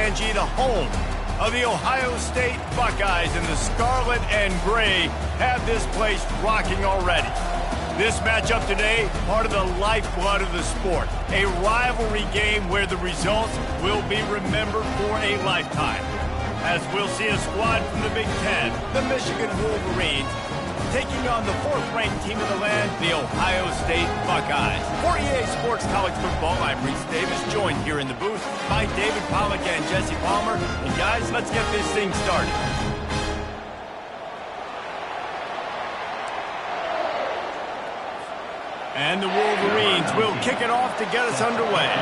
Angie, the home of the Ohio State Buckeyes, and the scarlet and gray have this place rocking already. This matchup today, part of the lifeblood of the sport. A rivalry game where the results will be remembered for a lifetime. As we'll see a squad from the Big Ten, the Michigan Wolverines, taking on the fourth-ranked team of the land, the Ohio State Buckeyes. For EA Sports College Football, I'm Reese Davis, joined here in the booth by David Pollack and Jesse Palmer. And guys, let's get this thing started. And the Wolverines will kick it off to get us underway.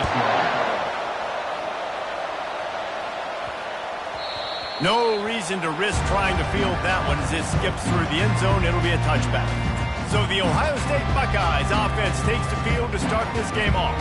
No reason to risk trying to field that one as it skips through the end zone. It'll be a touchback. So the Ohio State Buckeyes offense takes the field to start this game off.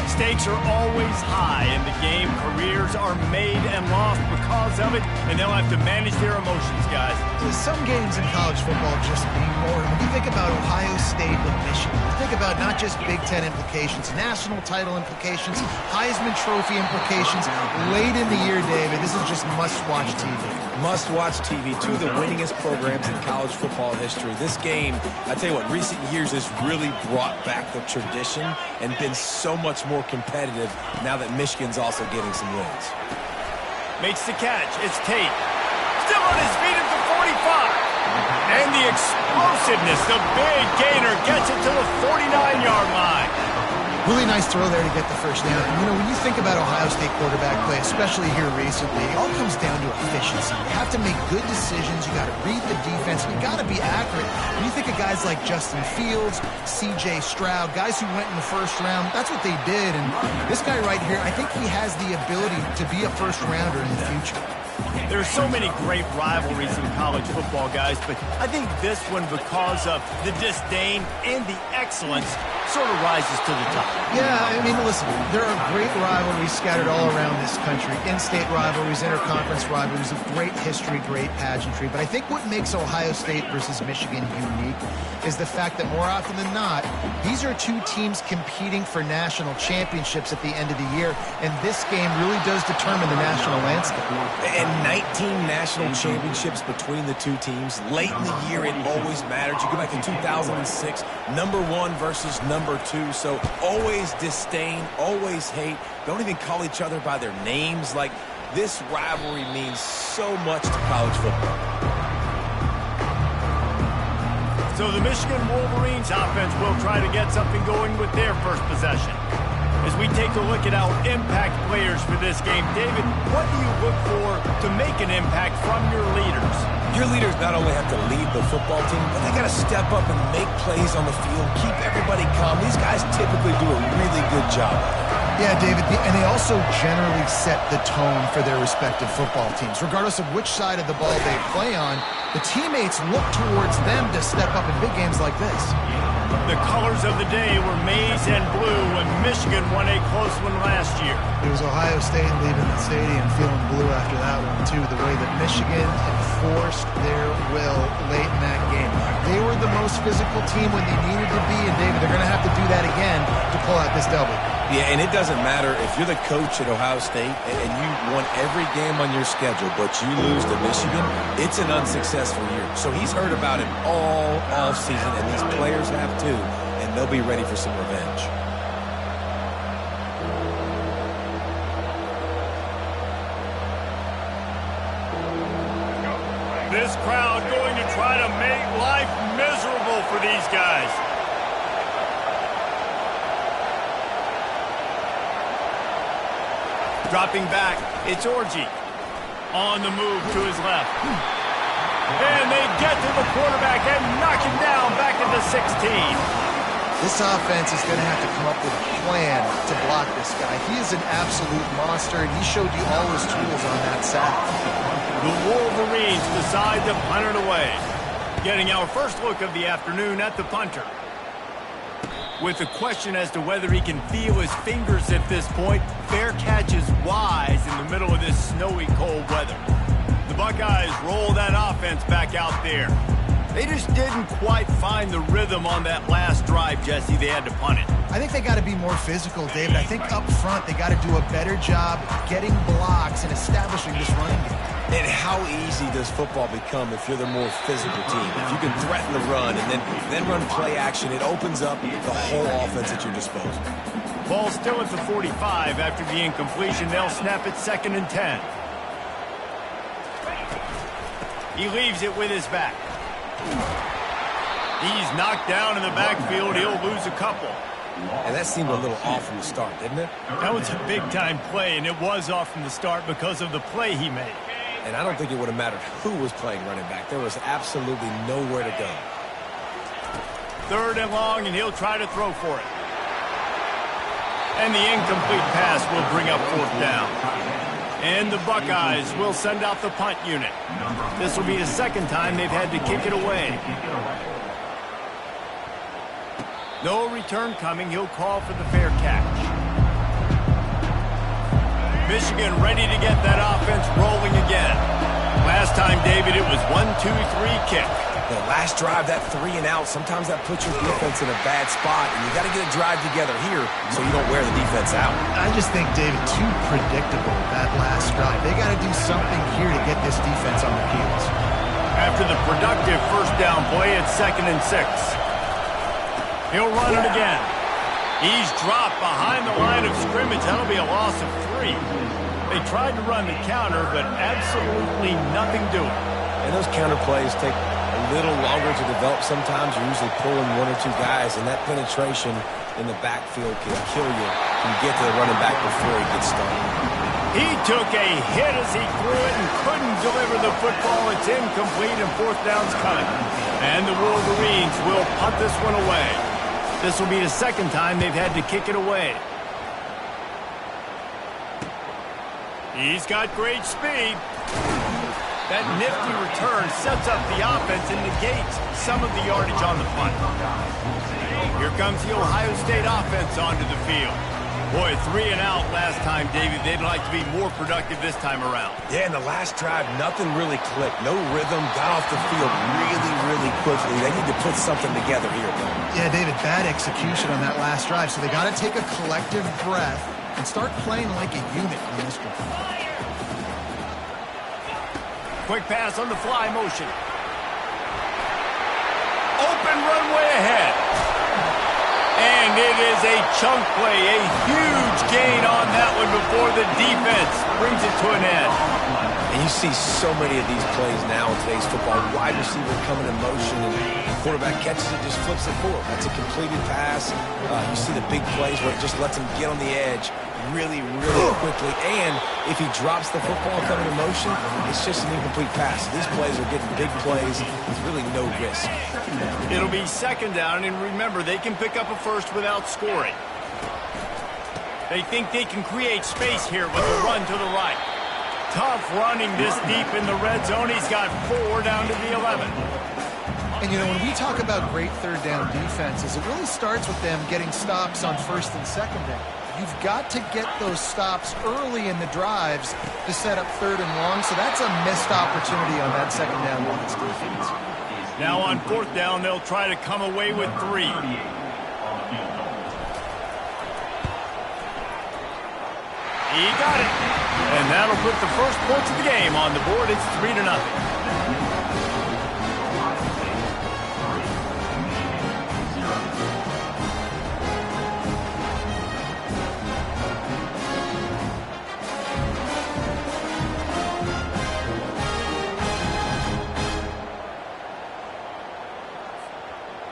Stakes are always high in the game. Careers are made and lost because of it, and they'll have to manage their emotions, guys. Some games in college football just mean more. When you think about Ohio State with Michigan, you think about not just Big Ten implications, national title implications, Heisman Trophy implications. Late in the year, David, this is just must-watch TV. Must-watch TV, two of the winningest programs in college football history. This game, I tell you what, recent years has really brought back the tradition and been so much more competitive now that Michigan's also getting some wins. Makes the catch. It's Tate. Still on his feet at the 45. And the explosiveness, the big gainer, gets it to the 49-yard line. Really nice throw there to get the first down. And, you know, when you think about Ohio State quarterback play, especially here recently, it all comes down to efficiency. You have to make good decisions. You got to read the defense. You got to be accurate. When you think of guys like Justin Fields, C.J. Stroud, guys who went in the first round, that's what they did. And this guy right here, I think he has the ability to be a first-rounder in the future. There's so many great rivalries in college football, guys, but I think this one, because of the disdain and the excellence, sort of rises to the top. Yeah, I mean, listen, there are great rivalries scattered all around this country. In-state rivalries, interconference rivalries of great history, great pageantry. But I think what makes Ohio State versus Michigan unique is the fact that more often than not, these are two teams competing for national championships at the end of the year. And this game really does determine the national landscape. And 19 national championships between the two teams. Late in the year, it always mattered. You go back to 2006, #1 versus #2. So always disdain, always hate. Don't even call each other by their names. Like, this rivalry means so much to college football. So the Michigan Wolverines offense will try to get something going with their first possession. As we take a look at our impact players for this game, David, what do you look for to make an impact from your leaders? Your leaders not only have to lead the football team, but they got to step up and make plays on the field, keep everybody calm. These guys typically do a really good job. Yeah, David, and they also generally set the tone for their respective football teams. Regardless of which side of the ball they play on, the teammates look towards them to step up in big games like this. The colors of the day were maize and blue when Michigan won a close one last year. It was Ohio State leaving the stadium feeling blue after that one, too. The way that Michigan enforced their will late in that game. They were the most physical team when they needed to be, and David, they're going to have to do that again to pull out this W. Yeah, and it doesn't matter if you're the coach at Ohio State and you won every game on your schedule, but you lose to Michigan, it's an unsuccessful year. So he's heard about it all offseason, and these players have too, and they'll be ready for some revenge. This crowd going to try to make life miserable for these guys. Dropping back, it's Orji. On the move to his left. And they get to the quarterback and knock him down back at the 16. This offense is going to have to come up with a plan to block this guy. He is an absolute monster, and he showed you all his tools on that sack. The Wolverines decide to punt it away. Getting our first look of the afternoon at the punter. With the question as to whether he can feel his fingers at this point, fair catch is wise in the middle of this snowy, cold weather. The Buckeyes roll that offense back out there. They just didn't quite find the rhythm on that last drive, Jesse. They had to punt it. I think they got to be more physical, David. I think up front they got to do a better job getting blocks defense and establishing this running game. And how easy does football become if you're the more physical team? If you can threaten the run and then run play action, it opens up the whole offense at your disposal. Ball still at the 45 after the incompletion. They'll snap it 2nd and 10. He leaves it with his back. He's knocked down in the backfield. He'll lose a couple. And that seemed a little off from the start, didn't it? That was a big-time play, and it was off from the start because of the play he made. And I don't think it would have mattered who was playing running back. There was absolutely nowhere to go. 3rd and long, and he'll try to throw for it. And the incomplete pass will bring up 4th down. And the Buckeyes will send out the punt unit. This will be the 2nd time they've had to kick it away. No return coming. He'll call for the fair catch. Michigan ready to get that offense rolling again. Last time, David, it was 1-2-3 kick. The last drive, that 3 and out, sometimes that puts your defense in a bad spot, and you got to get a drive together here so you don't wear the defense out. I just think, David, too predictable, that last drive. They got to do something here to get this defense on their heels. After the productive 1st down play, it's 2nd and 6. He'll run it again. He's dropped behind the line of scrimmage. That'll be a loss of 3. They tried to run the counter, but absolutely nothing doing. And those counter plays take a little longer to develop sometimes. You're usually pulling 1 or 2 guys, and that penetration in the backfield can kill you. You can get to the running back before he gets started. He took a hit as he threw it and couldn't deliver the football. It's incomplete, and 4th down's coming. And the Wolverines will punt this one away. This will be the 2nd time they've had to kick it away. He's got great speed. That nifty return sets up the offense and negates some of the yardage on the punt. Here comes the Ohio State offense onto the field. Boy, 3 and out last time, David. They'd like to be more productive this time around. Yeah, in the last drive, nothing really clicked. No rhythm. Got off the field really, really quickly. They need to put something together here, though. Yeah, David, bad execution on that last drive. So they got to take a collective breath and start playing like a unit on this drive. Quick pass on the fly motion. Open runway ahead. And it is a chunk play, a huge gain on that one before the defense brings it to an end. And you see so many of these plays now in today's football. Wide receiver coming in motion, and the quarterback catches it, just flips it forward. That's a completed pass. You see the big plays where it just lets him get on the edge really, really quickly. And if he drops the football coming in motion, it's just an incomplete pass. These plays are getting big plays with really no risk. It'll be 2nd down, and remember, they can pick up a first without scoring. They think they can create space here with a run to the right. Tough running this deep in the red zone. He's got 4 down to the 11. And, you know, when we talk about great 3rd down defenses, it really starts with them getting stops on 1st and 2nd down. You've got to get those stops early in the drives to set up 3rd and long, so that's a missed opportunity on that 2nd down Lions defense. Now on 4th down, they'll try to come away with 3. He got it. And that'll put the first points of the game on the board. It's 3-0.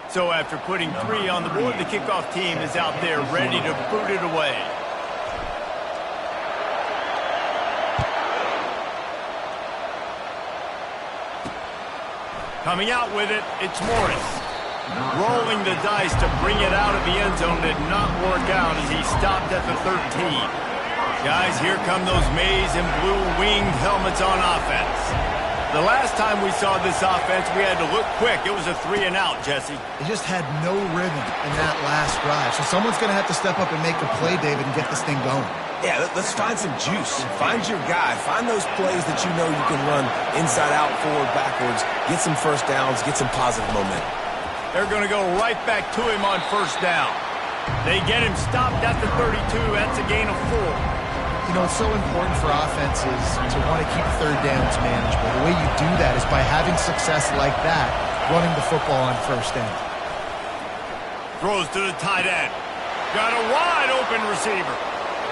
So after putting 3 on the board, the kickoff team is out there ready to boot it away. Coming out with it, it's Morris. Rolling the dice to bring it out of the end zone did not work out as he stopped at the 13. Guys, here come those maize and blue winged helmets on offense. The last time we saw this offense, we had to look quick. It was a 3 and out, Jesse. They just had no rhythm in that last drive. So someone's going to have to step up and make a play, David, and get this thing going. Yeah, let's find some juice. Find your guy. Find those plays that you know you can run inside out, forward, backwards. Get some first downs. Get some positive momentum. They're going to go right back to him on 1st down. They get him stopped at the 32. That's a gain of 4. You know, it's so important for offenses to want to keep third downs manageable. The way you do that is by having success like that, running the football on first down. Throws to the tight end. Got a wide open receiver.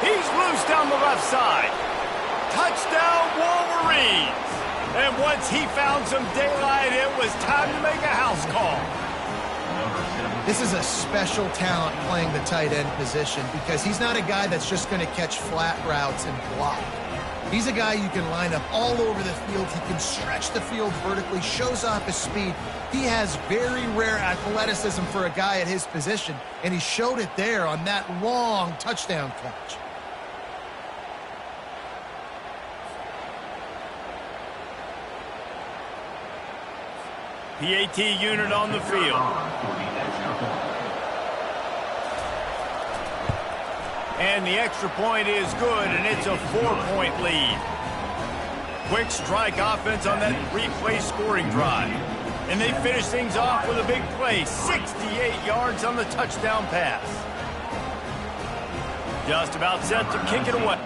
He's loose down the left side. Touchdown Wolverines. And once he found some daylight, it was time to make a house call. This is a special talent playing the tight end position because he's not a guy that's just going to catch flat routes and block. He's a guy you can line up all over the field. He can stretch the field vertically, shows off his speed. He has very rare athleticism for a guy at his position, and he showed it there on that long touchdown catch. PAT unit on the field. And the extra point is good, and it's a 4-point lead. Quick strike offense on that replay scoring drive. And they finish things off with a big play, 68 yards on the touchdown pass. Just about set to kick it away.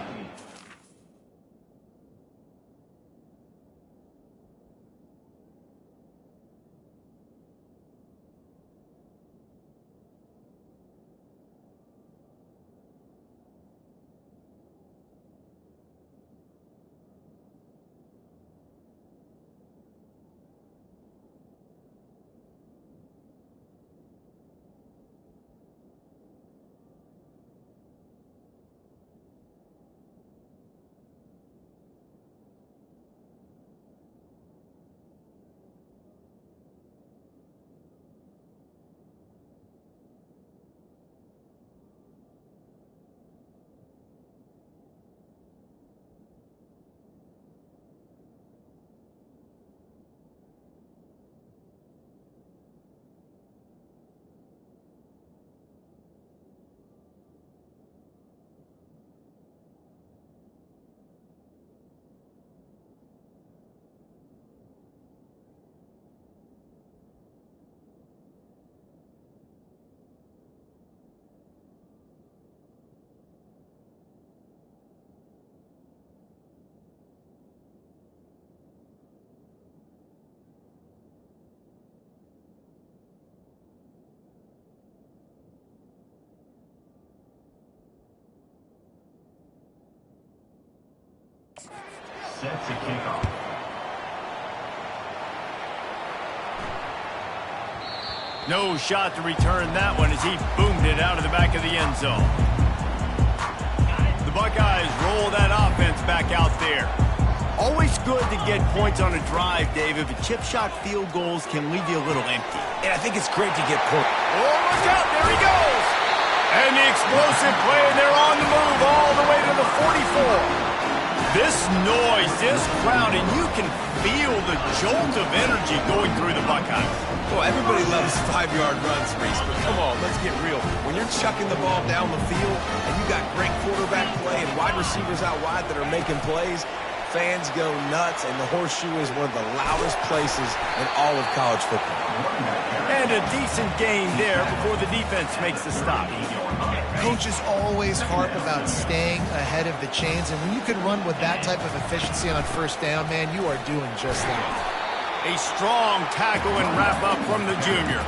Set to kick off. No shot to return that one as he boomed it out of the back of the end zone. The Buckeyes roll that offense back out there. Always good to get points on a drive, David, but chip shot field goals can leave you a little empty. And I think it's great to get points. Oh, look out, there he goes! And the explosive play, and they're on the move all the way to the 44. This noise, this crowd, and you can feel the jolt of energy going through the Buckeyes. Well, everybody loves 5-yard runs, Reese, but come on, let's get real. When you're chucking the ball down the field and you got great quarterback play and wide receivers out wide that are making plays, fans go nuts, and the horseshoe is one of the loudest places in all of college football. And a decent gain there before the defense makes the stop. Coaches always harp about staying ahead of the chains, and when you can run with that type of efficiency on first down, man, you are doing just that. A strong tackle and wrap up from the junior.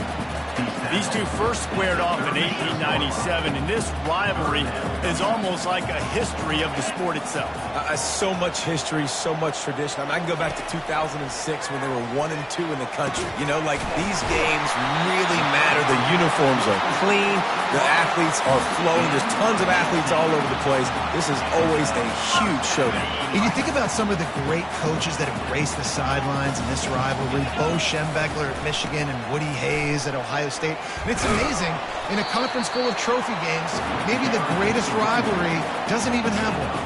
These two first squared off in 1897, and this rivalry is almost like a history of the sport itself. So much history, so much tradition. I mean, I can go back to 2006 when they were 1 and 2 in the country. You know, like, these games really matter. The uniforms are clean. The athletes are flowing. There's tons of athletes all over the place. This is always a huge showdown. And you think about some of the great coaches that have graced the sidelines in this rivalry. Bo Schembechler at Michigan and Woody Hayes at Ohio State. And it's amazing, in a conference full of trophy games, maybe the greatest rivalry doesn't even have one.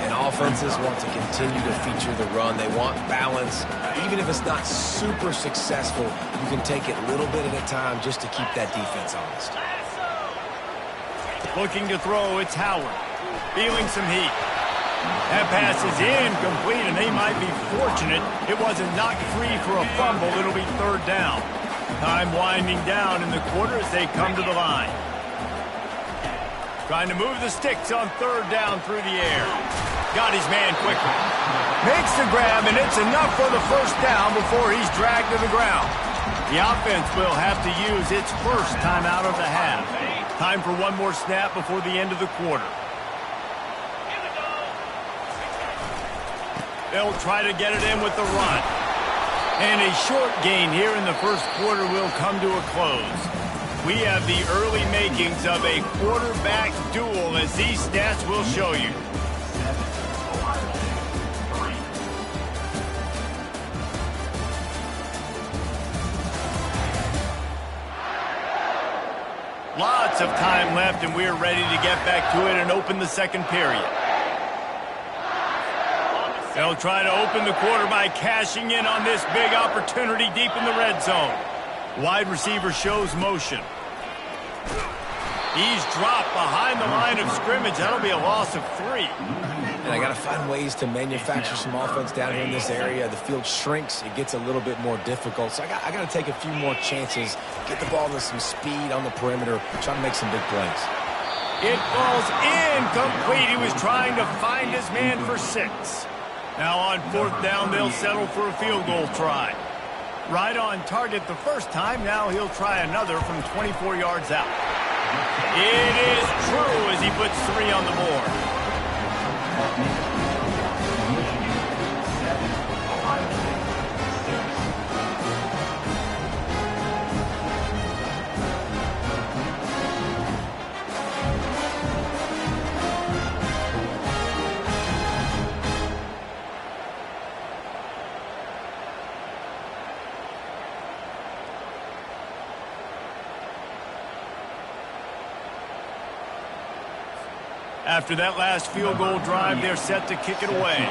And offenses want to continue to feature the run. They want balance. Even if it's not super successful, you can take it little bit at a time just to keep that defense honest. Looking to throw, it's Howard. Feeling some heat. That pass is incomplete, and they might be fortunate it wasn't knocked free for a fumble. It'll be third down. Time winding down in the quarter as they come to the line. Trying to move the sticks on third down through the air. Got his man quickly. Makes the grab, and it's enough for the first down before he's dragged to the ground. The offense will have to use its first timeout of the half. Time for one more snap before the end of the quarter. They'll try to get it in with the run. And a short gain here in the first quarter will come to a close. We have the early makings of a quarterback duel, as these stats will show you. Lots of time left, and we're ready to get back to it and open the second period. They'll try to open the quarter by cashing in on this big opportunity deep in the red zone. Wide receiver shows motion. He's dropped behind the line of scrimmage. That'll be a loss of 3. And I got to find ways to manufacture some offense down here in this area. The field shrinks. It gets a little bit more difficult. So I got to take a few more chances, get the ball to some speed on the perimeter, try to make some big plays. It falls incomplete. He was trying to find his man for 6. Now on fourth down, they'll settle for a field goal try. Right on target the first time. Now he'll try another from 24 yards out. It is true as he puts 3 on the board. After that last field goal drive, they're set to kick it away.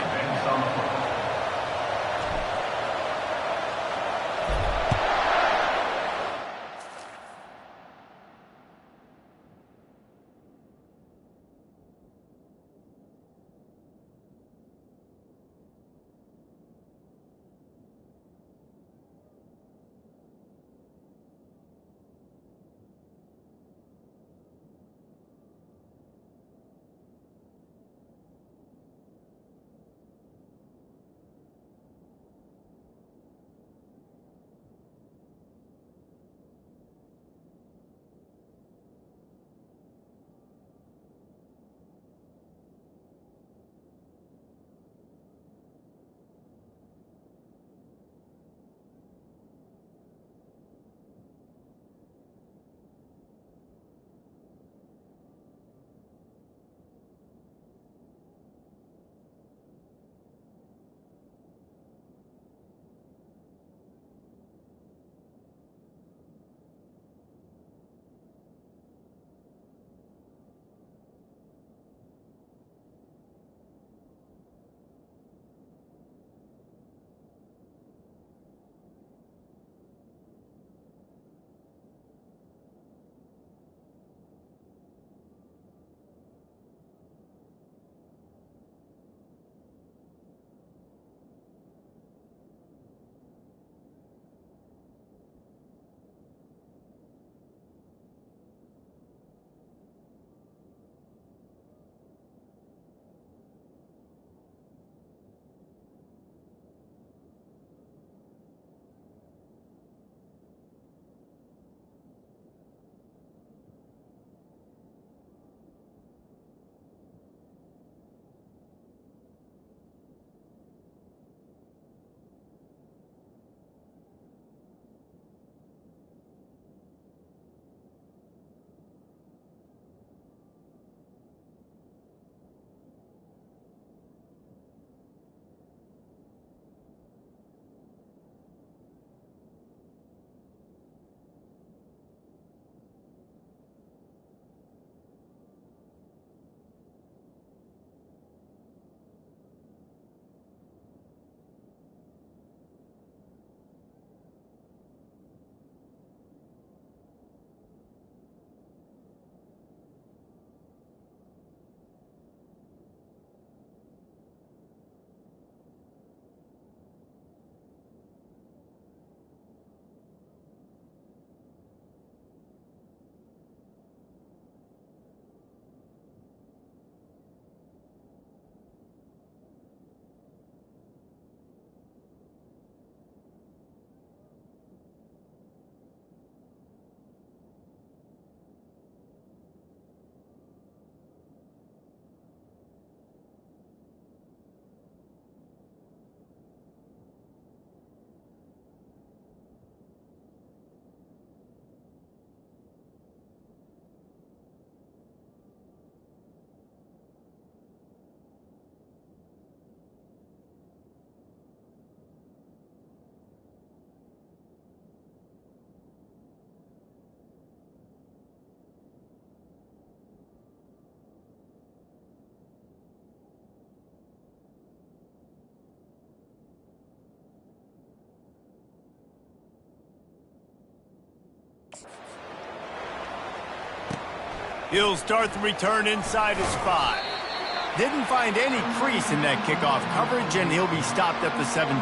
He'll start the return inside his 5. Didn't find any crease in that kickoff coverage, and he'll be stopped at the 17.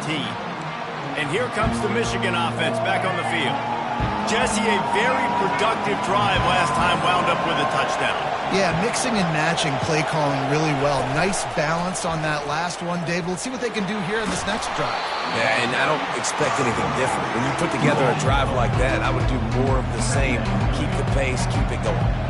And here comes the Michigan offense back on the field. Jesse, a very productive drive last time, wound up with a touchdown. Yeah, mixing and matching play calling really well. Nice balance on that last one, Dave. Let's see what they can do here in this next drive. Yeah, and I don't expect anything different. When you put together a drive like that, I would do more of the same. Keep the pace, keep it going.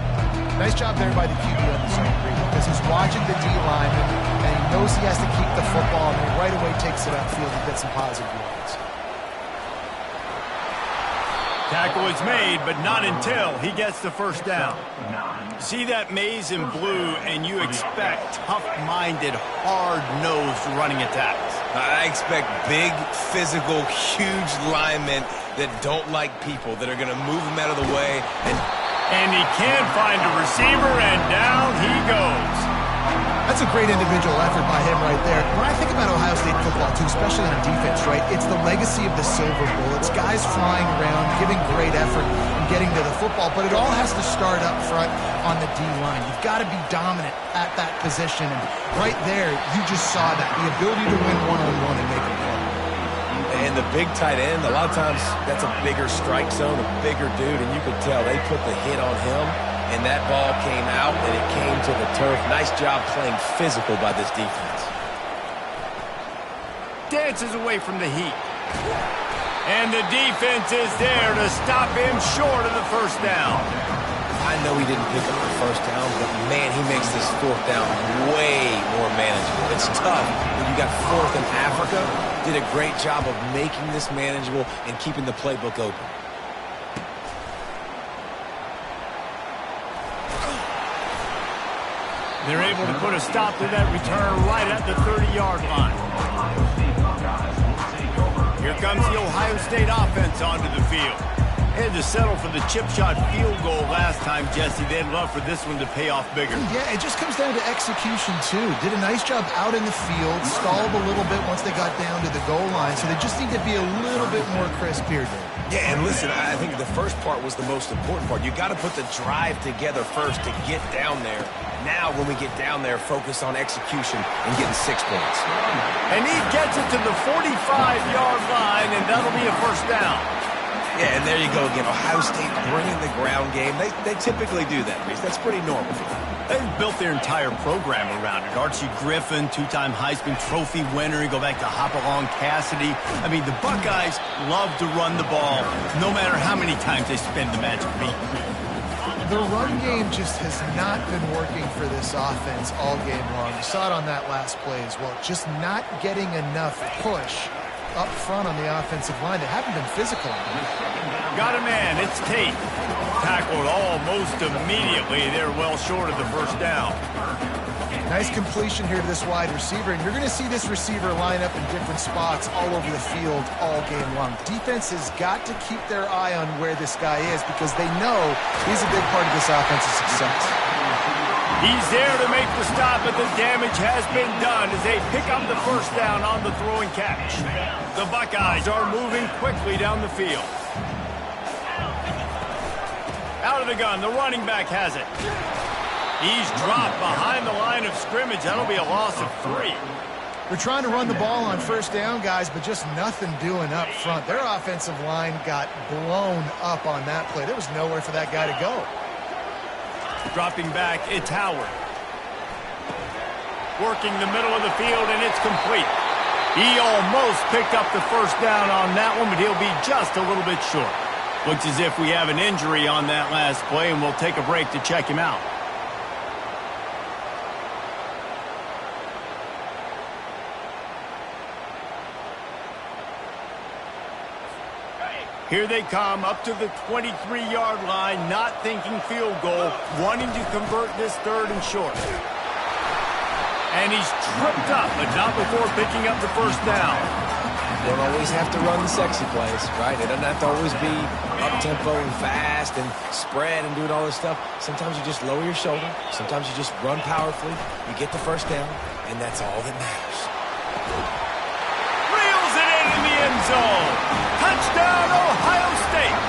Nice job there by the QB on the zone read, because he's watching the D lineman, and he knows he has to keep the football, and he right away takes it upfield and gets some positive yards. Tackle is made, but not until he gets the first down. See that maze in blue, and you expect tough-minded, hard-nosed running attacks. I expect big, physical, huge linemen that don't like people, that are going to move them out of the way. And he can find a receiver, and down he goes. That's a great individual effort by him right there. When I think about Ohio State football, too, especially on defense, right, it's the legacy of the silver bullets, guys flying around, giving great effort and getting to the football, but it all has to start up front on the D-line. You've got to be dominant at that position, and right there, you just saw that, the ability to win one-on-one and make a play. And the big tight end, a lot of times that's a bigger strike zone, a bigger dude, and you could tell they put the hit on him, and that ball came out, and it came to the turf. Nice job playing physical by this defense. Dances away from the heat. And the defense is there to stop him short of the first down. I know he didn't pick up the first down, but man, he makes this fourth down way more manageable. It's tough when you got fourth in Africa. Did a great job of making this manageable and keeping the playbook open. They're able to put a stop to that return right at the 30-yard line. Here comes the Ohio State offense onto the field. They had to settle for the chip shot field goal last time, Jesse. They'd love for this one to pay off bigger. Yeah, it just comes down to execution, too. Did a nice job out in the field, stalled a little bit once they got down to the goal line, so they just need to be a little bit more crisp here, Dave. Yeah, and listen, I think the first part was the most important part. You got to put the drive together first to get down there. Now, when we get down there, focus on execution and getting 6 points. And he gets it to the 45-yard line, and that'll be a first down. Yeah, and there you go again. Ohio State bringing the ground game. They typically do that, Reese. That's pretty normal. They've built their entire program around it. Archie Griffin, 2-time Heisman Trophy winner. You go back to Hopalong Cassidy. I mean, the Buckeyes love to run the ball, no matter how many times they spend the magic beat. The run game just has not been working for this offense all game long. You saw it on that last play as well. Just not getting enough push up front on the offensive line. They haven't been physical. Got a man. It's Tate. Tackled almost immediately. They're well short of the first down. Nice completion here to this wide receiver, and you're going to see this receiver line up in different spots all over the field all game long. Defense has got to keep their eye on where this guy is because they know he's a big part of this offensive success. He's there to make the stop, but the damage has been done as they pick up the first down on the throwing catch. The Buckeyes are moving quickly down the field. Out of the gun, the running back has it. He's dropped behind the line of scrimmage. That'll be a loss of 3. They're trying to run the ball on first down, guys, but just nothing doing up front. Their offensive line got blown up on that play. There was nowhere for that guy to go. Dropping back, it's Howard. Working the middle of the field, and it's complete. He almost picked up the first down on that one, but he'll be just a little bit short. Looks as if we have an injury on that last play, and we'll take a break to check him out. Here they come up to the 23-yard line, not thinking field goal, wanting to convert this third and short. And he's tripped up, but not before picking up the first down. You don't always have to run the sexy plays, right? It doesn't have to always be up-tempo and fast and spread and doing all this stuff. Sometimes you just lower your shoulder. Sometimes you just run powerfully. You get the first down, and that's all that matters. Reels it in the end zone. Touchdown, Ohio State.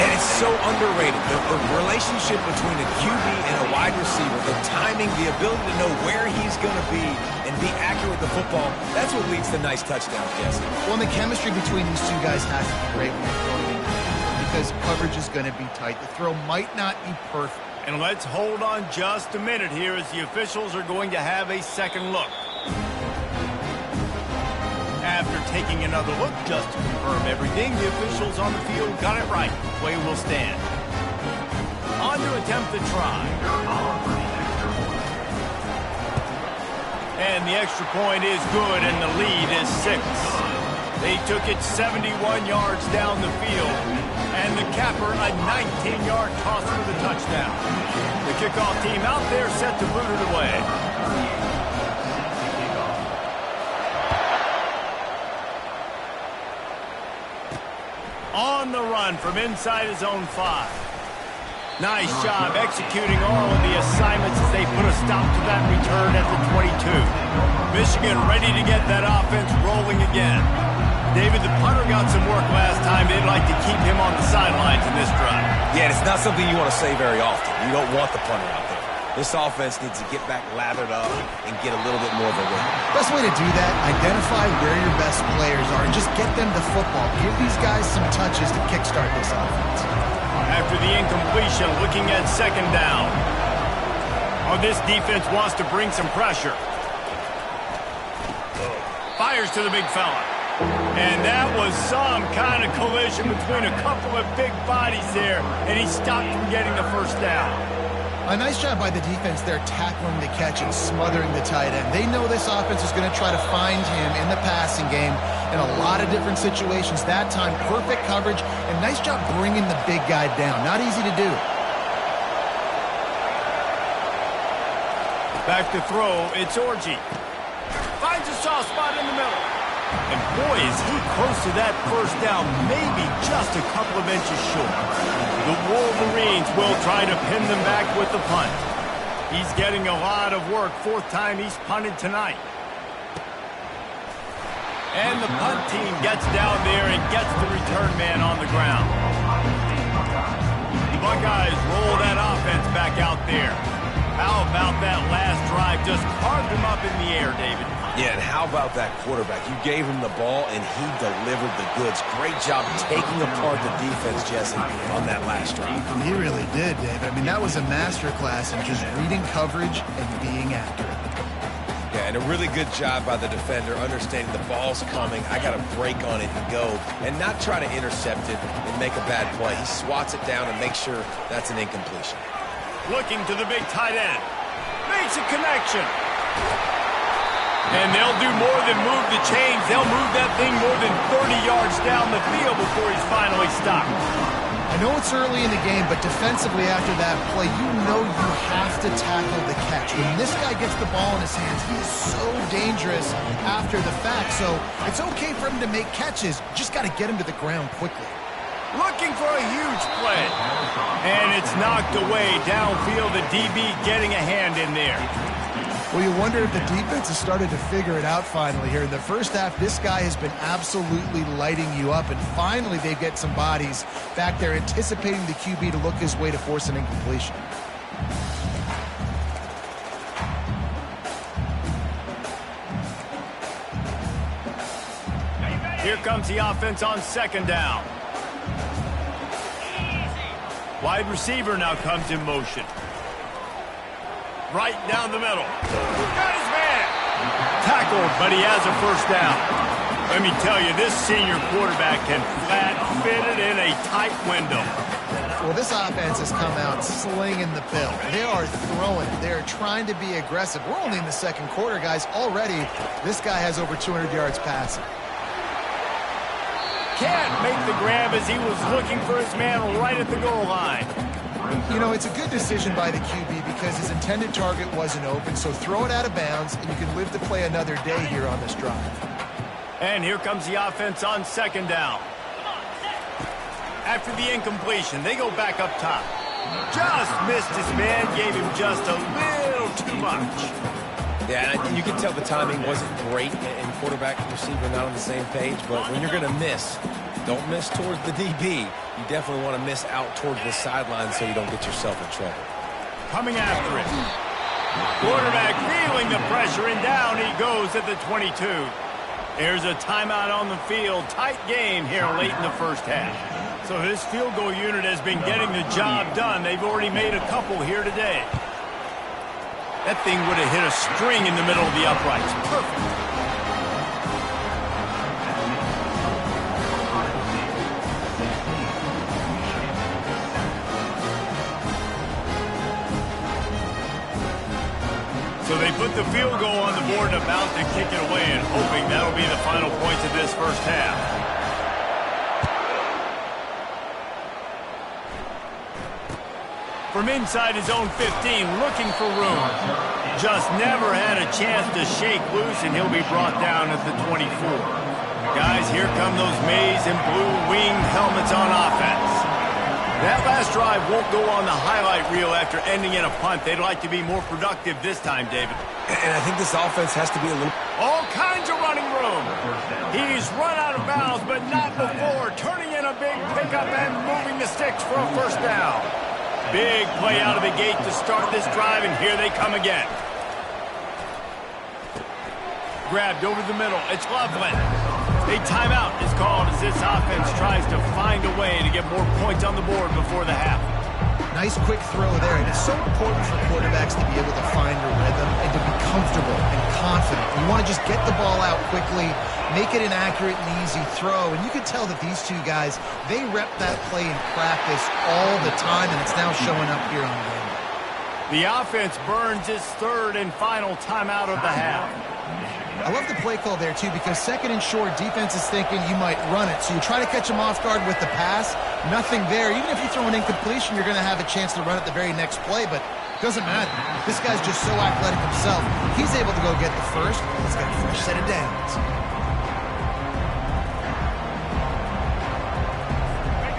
And it's so underrated. The relationship between a QB and a wide receiver, the timing, the ability to know where he's going to be and be accurate with the football, that's what leads to nice touchdowns, Jesse. Well, and the chemistry between these two guys has to be great when they're throwing in because coverage is going to be tight. The throw might not be perfect. And let's hold on just a minute here as the officials are going to have a second look. After taking another look just to confirm everything, the officials on the field got it right. Play will stand. On to attempt the try. And the extra point is good, and the lead is 6. They took it 71 yards down the field, and the capper a 19-yard toss for the touchdown. The kickoff team out there set to boot it away. On the run from inside his own 5. Nice job executing all of the assignments as they put a stop to that return at the 22. Michigan ready to get that offense rolling again. David, the punter got some work last time. They'd like to keep him on the sidelines in this drive. Yeah, it's not something you want to say very often. You don't want the punter out there. This offense needs to get back lathered up and get a little bit more of a win. Best way to do that, identify where your best players are and just get them the football. Give these guys some touches to kickstart this offense. After the incompletion, looking at second down. Oh, this defense wants to bring some pressure. Fires to the big fella. And that was some kind of collision between a couple of big bodies there, and he stopped from getting the first down. A nice job by the defense there tackling the catch and smothering the tight end. They know this offense is going to try to find him in the passing game in a lot of different situations. That time, perfect coverage, and nice job bringing the big guy down. Not easy to do. Back to throw, it's Orji. Finds a soft spot in the middle. And boy, is he close to that first down, maybe just a couple of inches short. The Wolverines will try to pin them back with the punt. He's getting a lot of work. 4th time he's punted tonight. And the punt team gets down there and gets the return man on the ground. The Buckeyes roll that offense back out there. How about that last drive? Just carved him up in the air, David. Yeah, and how about that quarterback? You gave him the ball, and he delivered the goods. Great job taking apart the defense, Jesse, on that last drive. He really did, Dave. I mean, that was a masterclass in just reading coverage and being accurate. Yeah, and a really good job by the defender, understanding the ball's coming. I got to break on it and go, and not try to intercept it and make a bad play. He swats it down and makes sure that's an incompletion. Looking to the big tight end. Makes a connection. And they'll do more than move the chains. They'll move that thing more than 30 yards down the field before he's finally stopped. I know it's early in the game, but defensively after that play, you know you have to tackle the catch. When this guy gets the ball in his hands, he is so dangerous after the fact. So it's okay for him to make catches. Just got to get him to the ground quickly. Looking for a huge play. And it's knocked away downfield. The DB getting a hand in there. Well, you wonder if the defense has started to figure it out finally here. In the first half, this guy has been absolutely lighting you up, and finally they get some bodies back there anticipating the QB to look his way to force an incompletion. Here comes the offense on second down. Wide receiver now comes in motion. Right down the middle. Got his man. Tackled, but he has a first down. Let me tell you, this senior quarterback can flat fit it in a tight window. Well, this offense has come out slinging the pill. They are throwing it. They are trying to be aggressive. We're only in the second quarter, guys. Already, this guy has over 200 yards passing. Can't make the grab as he was looking for his man right at the goal line. You know, it's a good decision by the QB because his intended target wasn't open, so throw it out of bounds, and you can live to play another day here on this drive. And here comes the offense on second down. After the incompletion, they go back up top. Just missed his man, gave him just a little too much. Yeah, and you can tell the timing wasn't great, and quarterback and receiver not on the same page, but when you're going to miss, Don't miss towards the DB. You definitely want to miss out towards the sideline so you don't get yourself in trouble. Coming after it. Quarterback feeling the pressure, and down he goes at the 22. There's a timeout on the field. Tight game here late in the first half. So this field goal unit has been getting the job done. They've already made a couple here today. That thing would have hit a string in the middle of the uprights. Perfect. So they put the field goal on the board and about to kick it away, and hoping that'll be the final points of this first half. From inside his own 15, looking for room. Just never had a chance to shake loose, and he'll be brought down at the 24. Guys, here come those maize and blue winged helmets on offense. That last drive won't go on the highlight reel after ending in a punt. They'd like to be more productive this time, David. And I think this offense has to be a little... All kinds of running room. He's run out of bounds, but not before. Turning in a big pickup and moving the sticks for a first down. Big play out of the gate to start this drive, and here they come again. Grabbed over the middle. It's Loveland. A timeout is called as this offense tries to find a way to get more points on the board before the half. Nice quick throw there, and it's so important for quarterbacks to be able to find a rhythm and to be comfortable and confident. You want to just get the ball out quickly, make it an accurate and easy throw, and you can tell that these two guys, they rep that play in practice all the time, and it's now showing up here on game. The offense burns its third and final timeout of the half. I love the play call there, too, because second and short, defense is thinking you might run it. So you try to catch him off guard with the pass. Nothing there. Even if you throw an incompletion, you're going to have a chance to run it the very next play, but it doesn't matter. This guy's just so athletic himself. He's able to go get the first. He's got a fresh set of downs.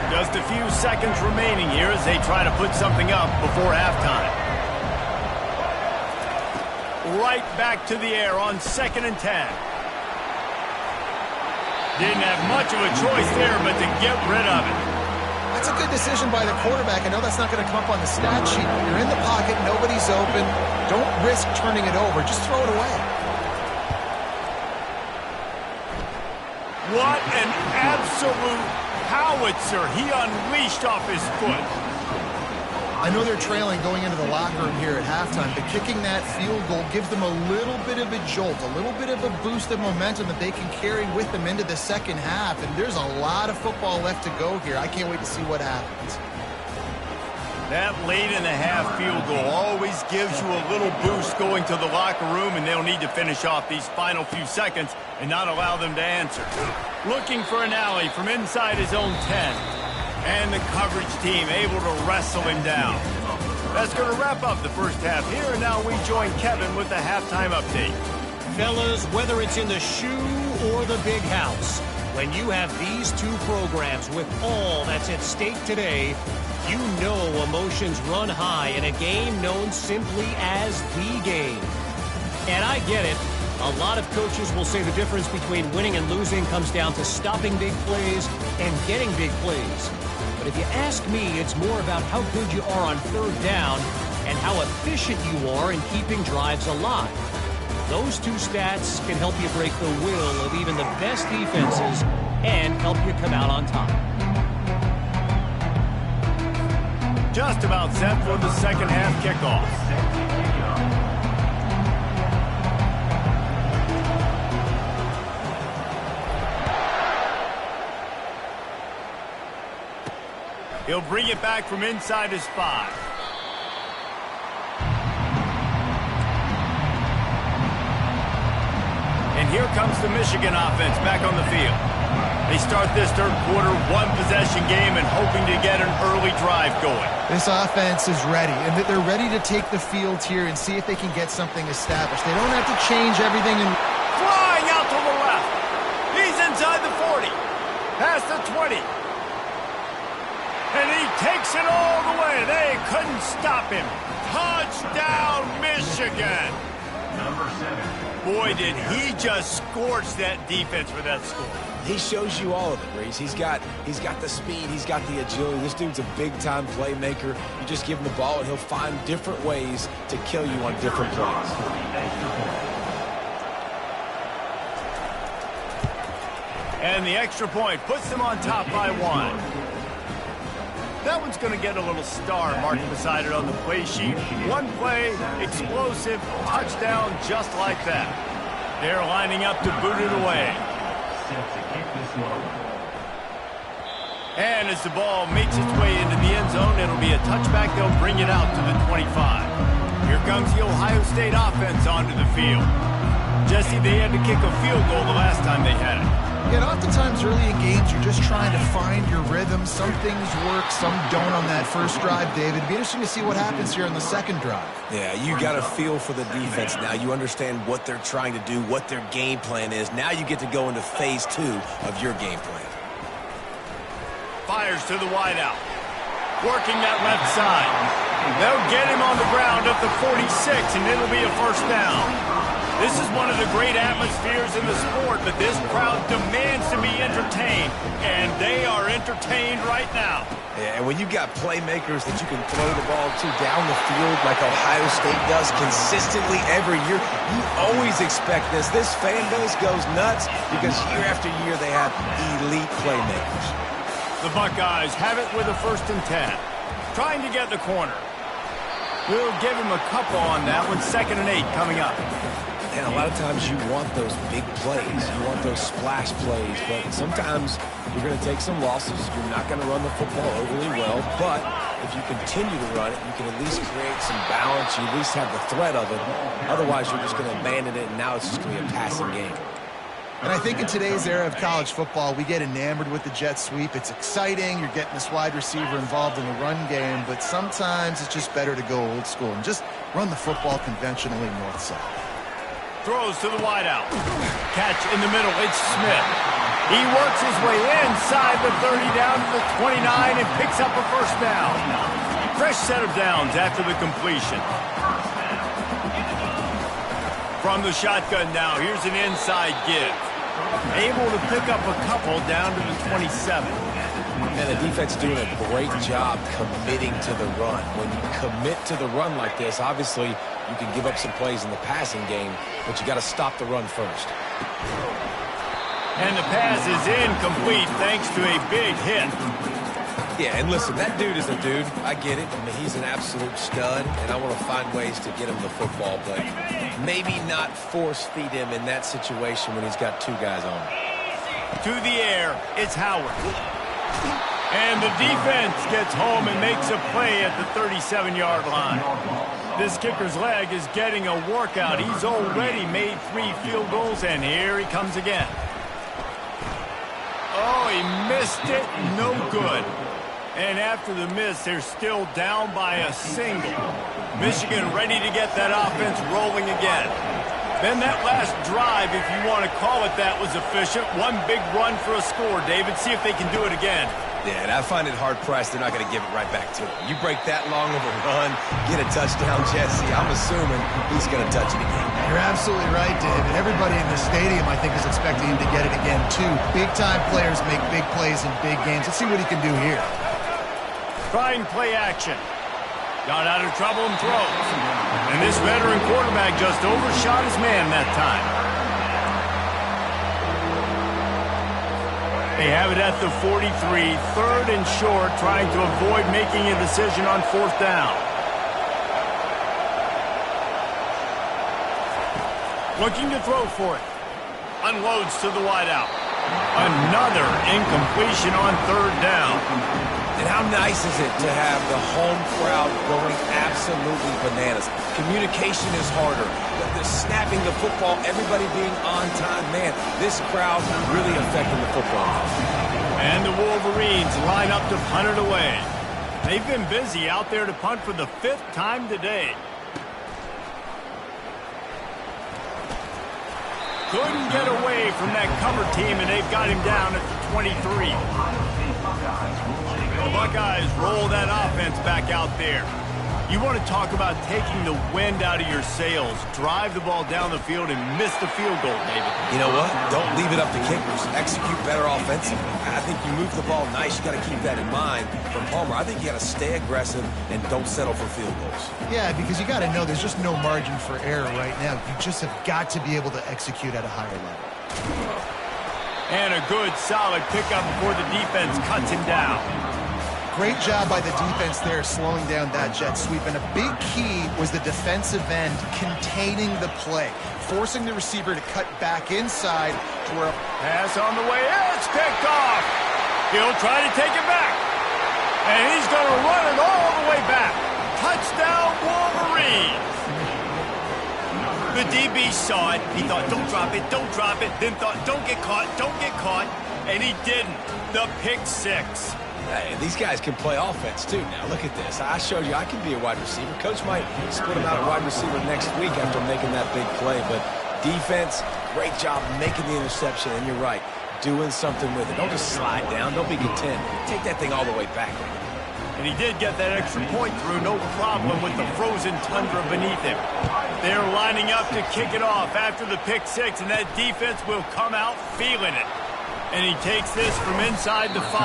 Just a few seconds remaining here as they try to put something up before halftime. Right back to the air on 2nd and 10. Didn't have much of a choice there, but to get rid of it. That's a good decision by the quarterback. I know that's not going to come up on the stat sheet. You're in the pocket, nobody's open. Don't risk turning it over. Just throw it away. What an absolute howitzer he unleashed off his foot. I know they're trailing going into the locker room here at halftime, but kicking that field goal gives them a little bit of a jolt, a little bit of a boost of momentum that they can carry with them into the second half. And there's a lot of football left to go here. I can't wait to see what happens. That late in the half field goal always gives you a little boost going to the locker room, and they'll need to finish off these final few seconds and not allow them to answer. Looking for an alley from inside his own 10. And the coverage team able to wrestle him down. That's going to wrap up the first half here, and now we join Kevin with the halftime update. Fellas, whether it's in the shoe or the big house, when you have these two programs with all that's at stake today, you know emotions run high in a game known simply as the game. And I get it. A lot of coaches will say the difference between winning and losing comes down to stopping big plays and getting big plays. But if you ask me, it's more about how good you are on third down and how efficient you are in keeping drives alive. Those two stats can help you break the will of even the best defenses and help you come out on top. Just about set for the second half kickoff. He'll bring it back from inside his 5. And here comes the Michigan offense back on the field. They start this third quarter one-possession game and hoping to get an early drive going. This offense is ready, and they're ready to take the field here and see if they can get something established. They don't have to change everything. Flying out to the left. He's inside the 40. Past the 20. And he takes it all the way. They couldn't stop him. Touchdown, Michigan. Number 7. Boy, did he just scorch that defense for that score. He shows you all of it, Reese. He's got the speed, he's got the agility. This dude's a big-time playmaker. You just give him the ball, and he'll find different ways to kill you on different plays. And the extra point puts them on top by 1. That one's going to get a little star marked beside it on the play sheet. One play, explosive, touchdown just like that. They're lining up to boot it away. And as the ball makes its way into the end zone, it'll be a touchback. They'll bring it out to the 25. Here comes the Ohio State offense onto the field. Jesse, they had to kick a field goal the last time they had it. Yeah, oftentimes early in games, you're just trying to find your rhythm. Some things work, some don't on that first drive, David. It'd be interesting to see what happens here on the second drive. Yeah, you got a feel for the defense now. You understand what they're trying to do, what their game plan is. Now you get to go into phase 2 of your game plan. Fires to the wideout. Working that left side. They'll get him on the ground at the 46, and it'll be a first down. This is one of the great atmospheres in the sport, but this crowd demands to be entertained, and they are entertained right now. Yeah, and when you got playmakers that you can throw the ball to down the field like Ohio State does consistently every year, you always expect this. This fan base goes nuts because year after year they have elite playmakers. The Buckeyes have it with a 1st and 10. Trying to get the corner. We'll give him a couple on that one. 2nd and 8 coming up. And a lot of times you want those big plays. You want those splash plays. But sometimes you're going to take some losses. You're not going to run the football overly well. But if you continue to run it, you can at least create some balance. You at least have the threat of it. Otherwise, you're just going to abandon it, and now it's just going to be a passing game. And I think in today's era of college football, we get enamored with the jet sweep. It's exciting. You're getting this wide receiver involved in the run game. But sometimes it's just better to go old school and just run the football conventionally north-south. Throws to the wideout. Catch in the middle. It's Smith. He works his way inside the 30 down to the 29 and picks up a first down. Fresh set of downs after the completion. From the shotgun now, here's an inside give. Able to pick up a couple down to the 27. And the defense doing a great job committing to the run. When you commit to the run like this, obviously you can give up some plays in the passing game, but you got to stop the run first. And the pass is incomplete thanks to a big hit. Yeah, and listen, that dude is a dude. I get it. I mean, he's an absolute stud, and I want to find ways to get him the football, but maybe not force feed him in that situation when he's got 2 guys on him. To the air, it's Howard. And the defense gets home and makes a play at the 37-yard line. This kicker's leg is getting a workout. He's already made 3 field goals, and here he comes again. Oh, he missed it. No good. And after the miss, they're still down by a single. Michigan ready to get that offense rolling again. Then that last drive, if you want to call it that, was efficient. One big run for a score, David. See if they can do it again. Yeah, and I find it hard-pressed they're not going to give it right back to him. You break that long of a run, get a touchdown, Jesse, I'm assuming he's going to touch it again. You're absolutely right, David. Everybody in the stadium, I think, is expecting him to get it again, too. Big-time players make big plays in big games. Let's see what he can do here. Trying play action. Got out of trouble and throws. And this veteran quarterback just overshot his man that time. They have it at the 43, 3rd and short, trying to avoid making a decision on 4th down. Looking to throw for it. Unloads to the wideout. Another incompletion on 3rd down. And how nice is it to have the home crowd going absolutely bananas? Communication is harder. The snapping the football, everybody being on time. Man, this crowd really affecting the football. And the Wolverines line up to punt it away. They've been busy out there to punt for the 5th time today. Couldn't get away from that cover team, and they've got him down at the 23. The Buckeyes roll that offense back out there. You want to talk about taking the wind out of your sails. Drive the ball down the field and miss the field goal, David. You know what? Don't leave it up to kickers. Execute better offensively. I think you move the ball nice. You got to keep that in mind. From Palmer, I think you got to stay aggressive and don't settle for field goals. Yeah, because you got to know there's just no margin for error right now. You just have got to be able to execute at a higher level. And a good, solid pickup before the defense cuts him down. Great job by the defense there, slowing down that jet sweep. And a big key was the defensive end containing the play, forcing the receiver to cut back inside to where... Pass on the way. It's picked off. He'll try to take it back. And he's going to run it all the way back. Touchdown, Wolverine. The DB saw it. He thought, don't drop it, don't drop it. Then thought, don't get caught, don't get caught. And he didn't. The pick six. Hey, these guys can play offense, too. Now, look at this. I showed you I can be a wide receiver. Coach might split him out at wide receiver next week after making that big play. But defense, great job making the interception. And you're right, doing something with it. Don't just slide down. Don't be content. Take that thing all the way back. And he did get that extra point through, no problem with the frozen tundra beneath him. They're lining up to kick it off after the pick six, and that defense will come out feeling it. And he takes this from inside the 5.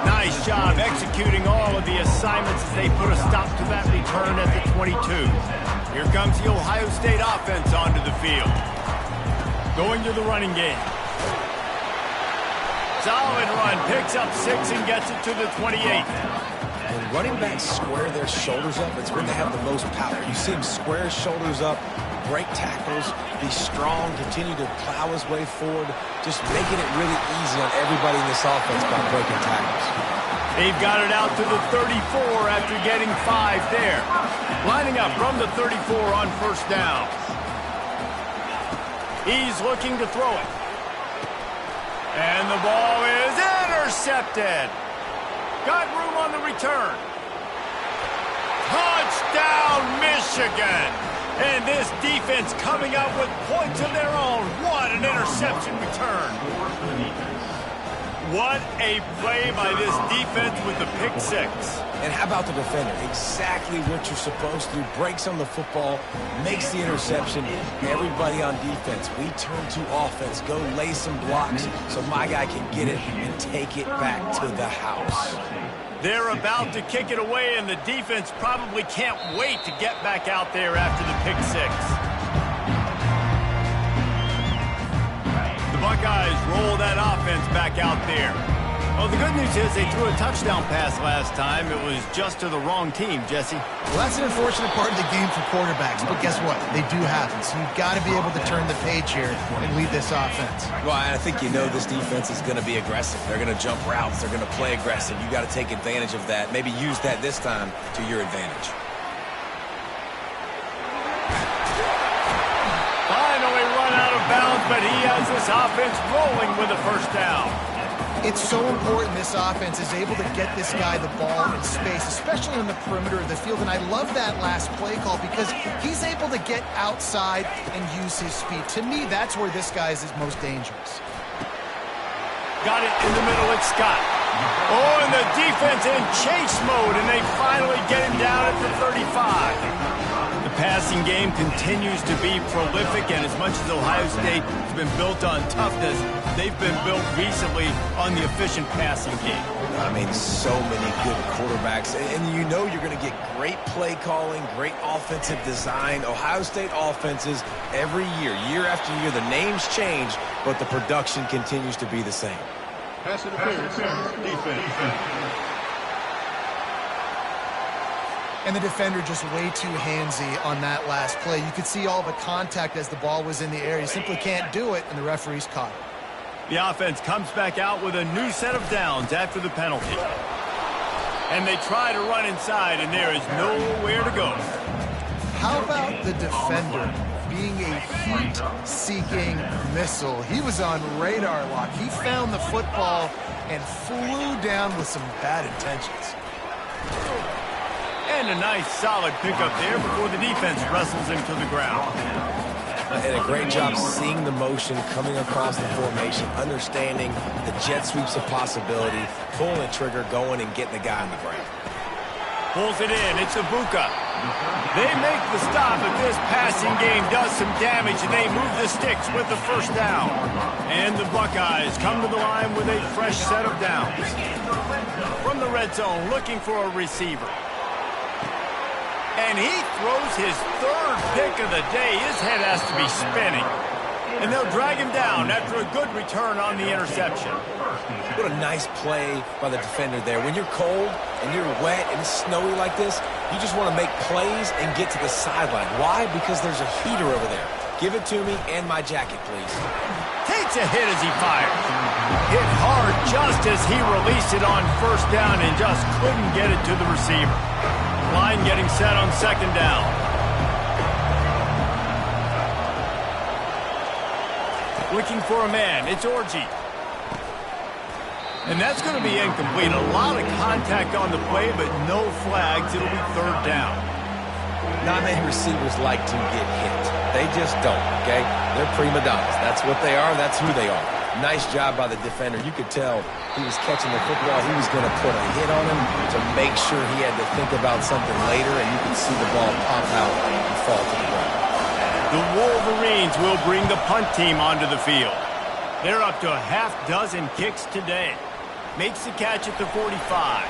Nice job executing all of the assignments as they put a stop to that return at the 22. Here comes the Ohio State offense onto the field. Going to the running game. Solid run, picks up 6 and gets it to the 28. When running backs square their shoulders up, it's when they have the most power. You see him square his shoulders up, break tackles, be strong, continue to plow his way forward, just making it really easy on everybody in this offense by breaking tackles. They've got it out to the 34 after getting 5 there. Lining up from the 34 on first down. He's looking to throw it. And the ball is intercepted. Got room on the return. Touchdown, Michigan. And this defense coming up with points of their own. What an interception return. What a play by this defense with the pick six. And how about the defender? Exactly what you're supposed to do. Breaks on the football, makes the interception. Everybody on defense, we turn to offense. Go lay some blocks so my guy can get it and take it back to the house. They're about to kick it away, and the defense probably can't wait to get back out there after the pick six. The Buckeyes roll that offense back out there. Well, the good news is they threw a touchdown pass last time. It was just to the wrong team, Jesse. Well, that's an unfortunate part of the game for quarterbacks, but guess what? They do happen, so you've got to be able to turn the page here and lead this offense. Well, I think you know this defense is going to be aggressive. They're going to jump routes. They're going to play aggressive. You got to take advantage of that. Maybe use that this time to your advantage. Finally run out of bounds, but he has this offense rolling with a first down. It's so important this offense is able to get this guy the ball in space, especially on the perimeter of the field. And I love that last play call because he's able to get outside and use his speed. To me, that's where this guy is most dangerous. Got it in the middle, it's Scott. Oh, and the defense in chase mode, and they finally get him down at the 35. The passing game continues to be prolific, and as much as Ohio State has been built on toughness, they've been built recently on the efficient passing game. I mean, so many good quarterbacks, and you know you're going to get great play calling, great offensive design. Ohio State offenses every year, year after year, the names change, but the production continues to be the same. Pass interference, defense. And the defender just way too handsy on that last play. You could see all the contact as the ball was in the air. He simply can't do it, and the referee's caught it. The offense comes back out with a new set of downs after the penalty. And they try to run inside, and there is nowhere to go. How about the defender being a heat-seeking missile? He was on radar lock. He found the football and flew down with some bad intentions. And a nice, solid pickup there before the defense wrestles him to the ground. And a great job seeing the motion coming across the formation, understanding the jet sweep's a possibility, pulling the trigger, going and getting the guy on the ground. Pulls it in. It's Ibuka. They make the stop, but this passing game does some damage, and they move the sticks with the first down. And the Buckeyes come to the line with a fresh set of downs. From the red zone, looking for a receiver. And he throws his third pick of the day. His head has to be spinning. And they'll drag him down after a good return on the interception. What a nice play by the defender there. When you're cold and you're wet and it's snowy like this, you just want to make plays and get to the sideline. Why? Because there's a heater over there. Give it to me and my jacket, please. Takes a hit as he fires. Hit hard just as he released it on first down and just couldn't get it to the receiver. Line getting set on second down. Looking for a man. It's Orji. And that's going to be incomplete. A lot of contact on the play, but no flags. It'll be third down. Not many receivers like to get hit. They just don't, okay? They're prima donnas. That's what they are. That's who they are. Nice job by the defender. You could tell he was catching the football. He was going to put a hit on him to make sure he had to think about something later, and you could see the ball pop out and fall to the ground. The Wolverines will bring the punt team onto the field. They're up to a half dozen kicks today. Makes the catch at the 45.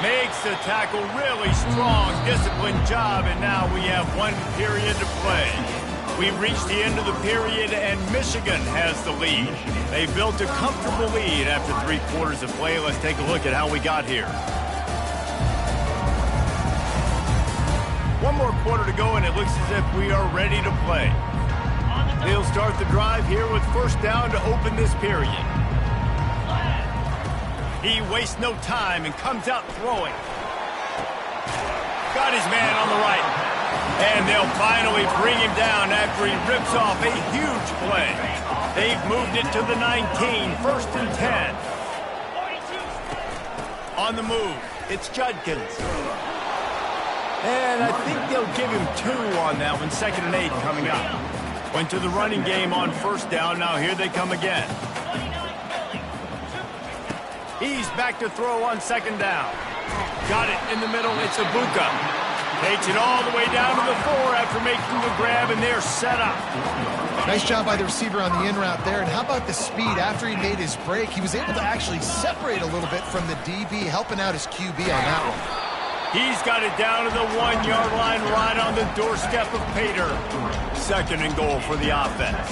Makes the tackle really strong, disciplined job, and now we have one period to play. We've reached the end of the period, and Michigan has the lead. They built a comfortable lead after 3 quarters of play. Let's take a look at how we got here. One more quarter to go, and it looks as if we are ready to play. They'll start the drive here with first down to open this period. He wastes no time and comes out throwing. Got his man on the right. And they'll finally bring him down after he rips off a huge play. They've moved it to the 19, first and 10. On the move, it's Judkins. And I think they'll give him 2 on that one, second and 8 coming up. Went to the running game on first down, now here they come again. He's back to throw on second down. Got it in the middle, it's Ibuka. Takes it all the way down to the 4 after making the grab, and they're set up. Nice job by the receiver on the in route there. And how about the speed? After he made his break, he was able to actually separate a little bit from the DB, helping out his QB on that one. He's got it down to the 1-yard line right on the doorstep of Pater. Second and goal for the offense.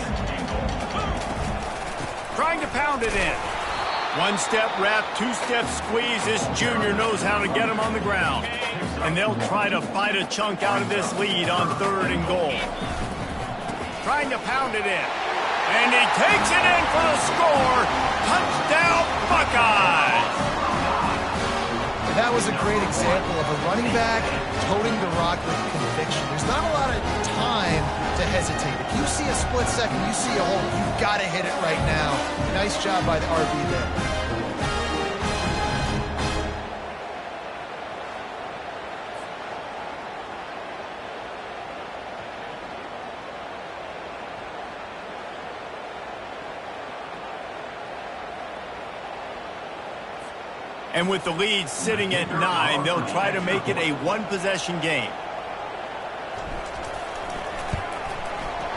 Trying to pound it in. 1-step wrap, 2-step squeeze. This junior knows how to get him on the ground. And they'll try to bite a chunk out of this lead on third and goal. Trying to pound it in. And he takes it in for the score. Touchdown, Buckeyes! And that was a great example of a running back toting the rock with conviction. There's not a lot of time to hesitate. If you see a split second, you see a hole, you've got to hit it right now. Nice job by the RB there. And with the lead sitting at 9, they'll try to make it a one-possession game.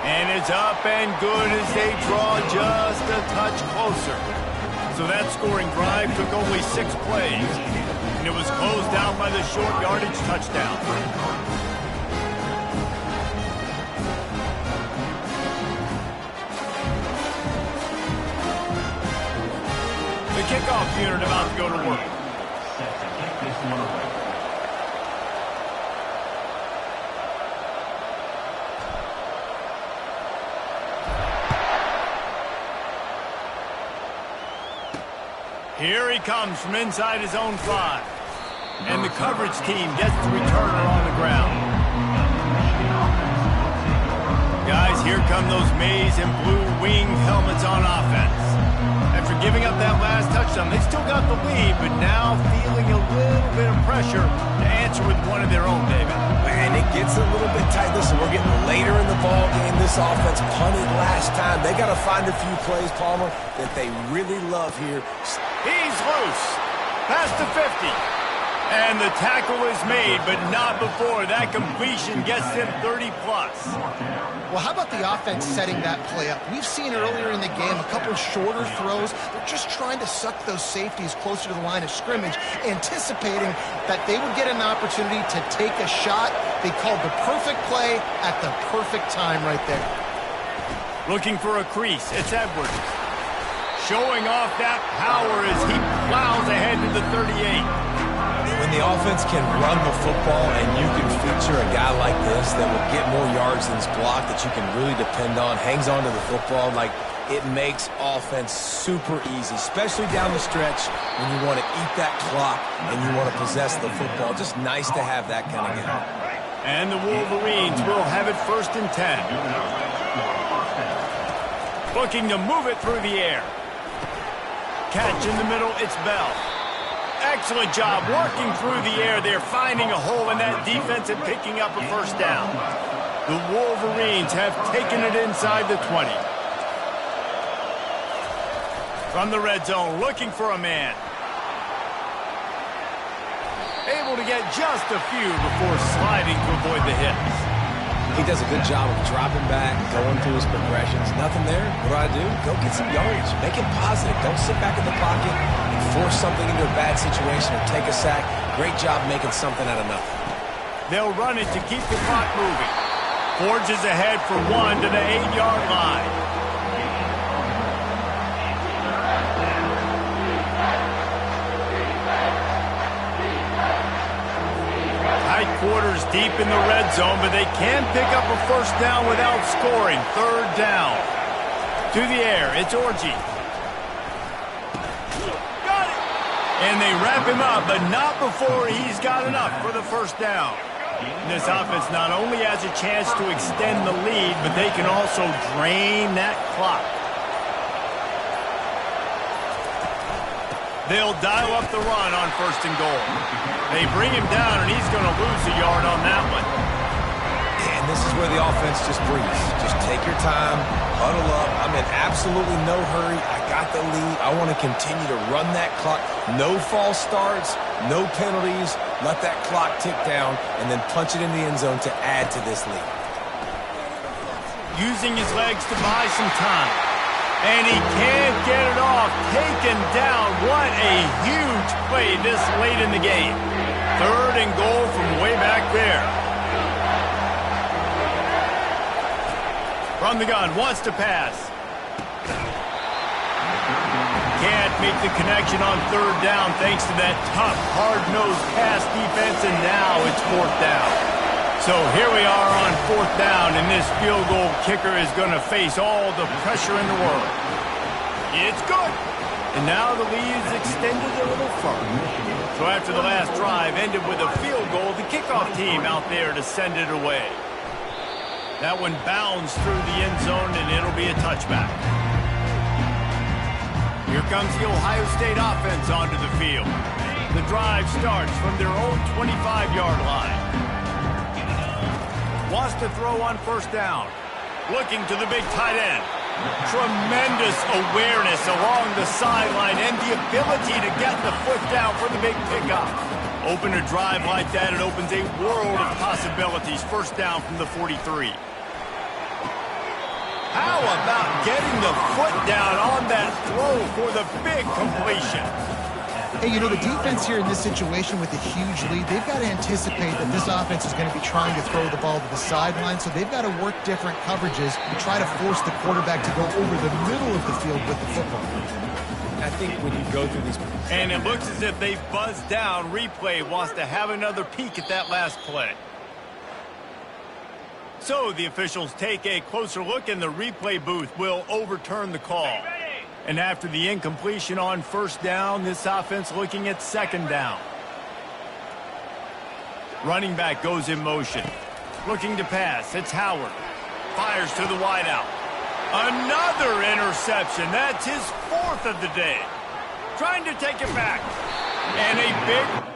And it's up and good as they draw just a touch closer. So that scoring drive took only 6 plays. And it was closed out by the short yardage touchdown. The kickoff unit about to go to work. Here he comes from inside his own 5. And the coverage team gets the returner on the ground. Guys, here come those maize and blue winged helmets on offense. After giving up that last touchdown, they still got the lead, but now feeling a little bit of pressure to answer with one of their own, David. Man, it gets a little bit tight. Listen, we're getting later in the ball game. This offense punted last time. They got to find a few plays, Palmer, that they really love here. He's loose. Past the 50. And the tackle is made, but not before that completion gets him 30+. Well, how about the offense setting that play up? We've seen earlier in the game a couple shorter throws. They're just trying to suck those safeties closer to the line of scrimmage, anticipating that they would get an opportunity to take a shot. They called the perfect play at the perfect time right there. Looking for a crease, it's Edwards. Showing off that power as he plows ahead to the 38. When the offense can run the football and you can feature a guy like this that will get more yards than his block, that you can really depend on, hangs on to the football, like it makes offense super easy, especially down the stretch when you want to eat that clock and you want to possess the football. Just nice to have that kind of guy. And the Wolverines will have it 1st and 10. Looking to move it through the air. Catch in the middle, it's Bell. Excellent job working through the air there, finding a hole in that defense and picking up a 1st down. The Wolverines have taken it inside the 20. From the red zone, looking for a man. Able to get just a few before sliding to avoid the hits. He does a good job of dropping back, going through his progressions. Nothing there. What do? Go get some yardage. Make it positive. Don't sit back in the pocket and force something into a bad situation or take a sack. Great job making something out of nothing. They'll run it to keep the clock moving. Forges ahead for 1 to the 8-yard line. Tight quarters deep in the red zone, but they can pick up a 1st down without scoring. 3rd down. To the air, it's Orji. Got it! And they wrap him up, but not before he's got enough for the 1st down. This offense not only has a chance to extend the lead, but they can also drain that clock. They'll dial up the run on 1st and goal. They bring him down, and he's going to lose a yard on that one. And this is where the offense just breathes. Just take your time, huddle up. I'm in absolutely no hurry. I got the lead. I want to continue to run that clock. No false starts, no penalties. Let that clock tick down, and then punch it in the end zone to add to this lead. Using his legs to buy some time. And he can't get it off. Taken down. What a huge play this late in the game. 3rd and goal from way back there. From the gun, wants to pass. Can't make the connection on 3rd down thanks to that tough, hard-nosed pass defense, and now it's 4th down. So here we are on 4th down, and this field goal kicker is going to face all the pressure in the world. It's good. And now the lead is extended a little further. So after the last drive ended with a field goal, the kickoff team out there to send it away. That one bounds through the end zone, and it'll be a touchback. Here comes the Ohio State offense onto the field. The drive starts from their own 25-yard line. Wants to throw on 1st down. Looking to the big tight end. Tremendous awareness along the sideline and the ability to get the foot down for the big pickup. Open a drive like that, it opens a world of possibilities. 1st down from the 43. How about getting the foot down on that throw for the big completion? Hey, you know, the defense here in this situation with a huge lead, they've got to anticipate that this offense is going to be trying to throw the ball to the sideline, so they've got to work different coverages and try to force the quarterback to go over the middle of the field with the football. I think when you go through these... And it looks as if they've buzzed down. Replay wants to have another peek at that last play. So the officials take a closer look, and the replay booth will overturn the call. And after the incompletion on 1st down, this offense looking at 2nd down. Running back goes in motion. Looking to pass. It's Howard. Fires to the wideout. Another interception. That's his 4th of the day. Trying to take it back. And a big